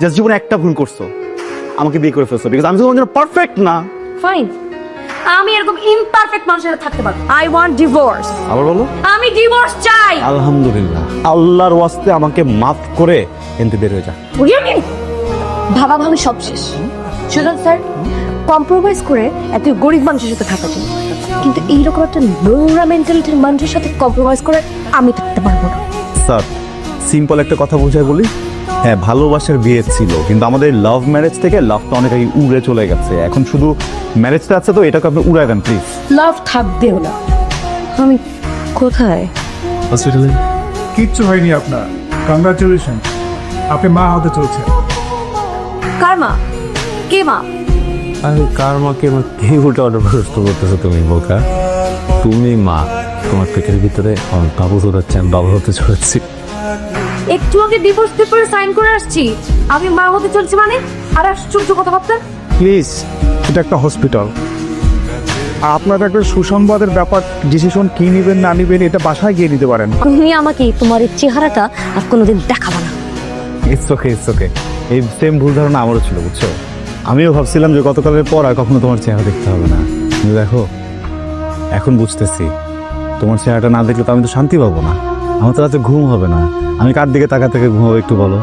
Just জীবনে একটা ভুল করছো, আমাকে বিয়ে করে ফেলছো, বিকজ আমি তো তোমার জন্য পারফেক্ট না। ফাইন, আমি এরকম ইমপারফেক্ট মানুষের সাথে থাকতে পারবো। I want divorce. আবার বলো। আমি ডিভোর্স চাই। আলহামদুলিল্লাহ, আল্লাহর ওয়াস্তে আমাকে মাফ করে এনতে বের হয়ে যা। ভাবা ভাবি সব শেষ। সুজন স্যার, কম্প্রোমাইজ করে এত গরিব মানুষের সাথে থাকা যায়, কিন্তু এইরকম একটা নোংরা মেন্টালিটির মানুষের সাথে কম্প্রোমাইজ করে আমি থাকতে পারবো না। স্যার, সিম্পল একটা কথা বোঝাই বলি, হ্যাঁ ভালোবাসার বিয়ে ছিল, কিন্তু আমাদের লাভ ম্যারেজ থেকে লাভটা অনেক আগে উড়ে চলে গেছে। এখন শুধু ম্যারেজটা আছে, তো এটাকে আপনি উড়ায় দেন প্লিজ। লাভ থাকবেও না। আমি কোথায়? হসপিটালে। কিচ্ছু হয়নি আপনার, কংগ্রাচুলেশন, আপনি মা হতে চলছে। কার মা? কে মা? আরে কার মাকে কে উল্টা অর্ডার প্রশ্ন করতেছো তুমি বোকা? তুমি মা, তোমার পেটের ভিতরে আমার বাবু হচ্ছে, আমি বাবু হতে চলেছি। একটু আগে ডিভোর্স পেপারে সাইন করে আসছি, আমি মা হতে চলছি মানে? আর আশ্চর্য কথাবার্তা। প্লিজ, এটা একটা হসপিটাল, আপনার একটা সুসংবাদের ব্যাপার। ডিসিশন কি নেবেন না নেবেন এটা বাসায় গিয়ে নিতে পারেন। তুমি আমাকে তোমার এই চেহারাটা আর কোনোদিন দেখাবো না। It's okay, it's okay. এই সেম ভুল ধারণা আমারও ছিল, বুঝছো? আমিও ভাবছিলাম যে গতকালের পর আর কখনো তোমার চেহারা দেখতে হবে না, কিন্তু দেখো এখন বুঝতেছি, তোমার চেহারাটা না দেখলে তো আমি তো শান্তি পাবো না, আমার তো রাতে ঘুম হবে না। আমি কার দিকে তাকা থেকে ঘুমাবো একটু বলো?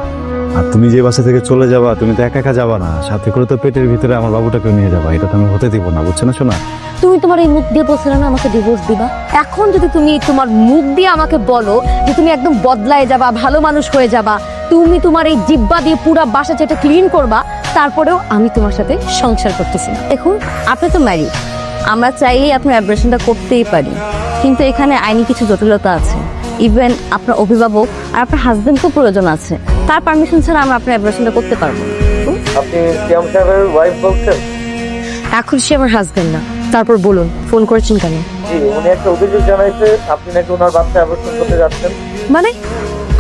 আর তুমি যে বাসা থেকে চলে যাবা, তুমি তো একা একা যাবা না, সাথে করে তো পেটের ভিতরে আমার বাবুটাকে নিয়ে যাবা, এটা তো আমি হতে দিব না, বুঝছো না শোনা? তুমি তোমার এই মুখ দিয়ে বলছিলে না আমাকে ডিভোর্স দিবা, এখন যদি তুমি তোমার মুখ দিয়ে আমাকে বলো যে তুমি একদম বদলায় যাবা, ভালো মানুষ হয়ে যাবা, তুমি তোমার এই জিব্বা দিয়ে পুরো বাসা যেটা ক্লিন করবা, তারপরেও আমি তোমার সাথে সংসার করতেছি না। দেখুন, আপনি তো ম্যারিড, আমরা চাইলেই আপনার অ্যাবরেশনটা করতেই পারি, কিন্তু এখানে আইনি কিছু জটিলতা আছে। ইভেন আপনার অভিভাবক আর আপনার হাজবেন্ডকেও প্রয়োজন আছে, তার পারমিশন ছাড়া আমরা আপনার অ্যাবরেশনটা করতে পারবো না। আপনি সিয়াম সাহেবের ওয়াইফ বলছেন? এখন সে আমার হাজবেন্ড না। তারপর বলুন, ফোন করেছেন কেন? জি, উনি একটা অভিযোগ জানাইছে আপনি নাকি ওনার বাচ্চা অ্যাবর্শন করতে যাচ্ছেন। মানে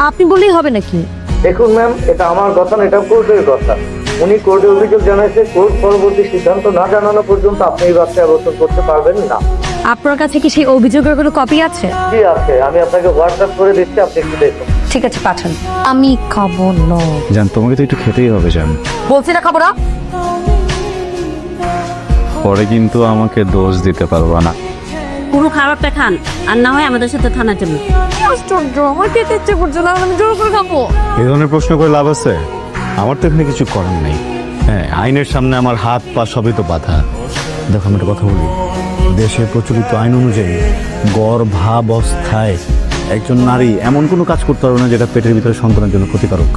আপনি বললেই হবে নাকি? দেখুন ম্যাম, এটা আমার কথা না, এটা কোর্টের কথা। উনি কোর্টে অভিযোগ জানাইছে, কোর্ট পরবর্তী সিদ্ধান্ত না জানানো পর্যন্ত আপনি এই বাচ্চা অ্যাবর্শন করতে পারবেন না। আপনার কাছে কি সেই অভিযোগের কোনো কপি আছে? জি আছে, আমি আপনাকে হোয়াটসঅ্যাপ করে দিচ্ছি, আপনি একটু দেখুন। ঠিক আছে, পাঠান। আমি খাবো না। জান, তোমাকে তো একটু খেতেই হবে জান। বলছি না খাবো না। পরে কিন্তু আমাকে দোষ দিতে পারবা না। পুরো খাবারটা খান, আর না হয় আমাদের সাথে থানার জন্য। আশ্চর্য, আমার খেতে ইচ্ছে করছে না, আমি জোর করে খাবো। এই ধরনের প্রশ্ন করে লাভ আছে? আমার তো এখানে কিছু করার নেই। হ্যাঁ, আইনের সামনে আমার হাত পা সবই তো বাধা। দেখো, আমি একটা কথা বলি, দেশের প্রচলিত আইন অনুযায়ী গর্ভাবস্থায় একজন নারী এমন কোনো কাজ করতে পারবে না যেটা পেটের ভিতরে সন্তানের জন্য ক্ষতিকারক।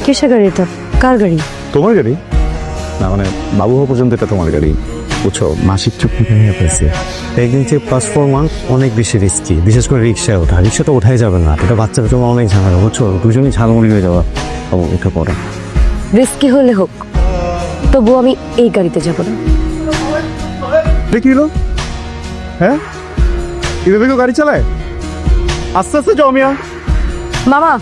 কিসের গাড়ি এটা? কার গাড়ি? তোমার গাড়ি না, মানে বাবু হওয়া পর্যন্ত এটা তোমার গাড়ি, বুঝছো? মাসিক চুক্তি নিয়ে পেয়েছে। প্রেগনেন্সি প্লাস 4 মান্থ অনেক বেশি রিস্কি, বিশেষ করে রিক্সায় ওঠা। রিক্সা তো ওঠাই যাবে না, এটা বাচ্চার জন্য অনেক ঝামেলা, বুঝছো? দুজনই ঝালমুড়ি হয়ে যাওয়া। এটা পরে রিস্কি হলে হোক, তবু আমি এই গাড়িতে যাবো না। কি হলো? হ্যাঁ, এভাবে কেউ গাড়ি চালায়? আস্তে আস্তে যাও মিয়া। মামা,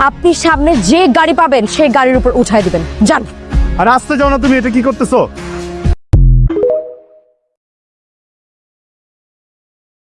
আপনি সামনে যে গাড়ি পাবেন সেই গাড়ির উপর উঠাই দিবেন, যান। আর আস্তে যাও না, তুমি এটা কি করতেছো?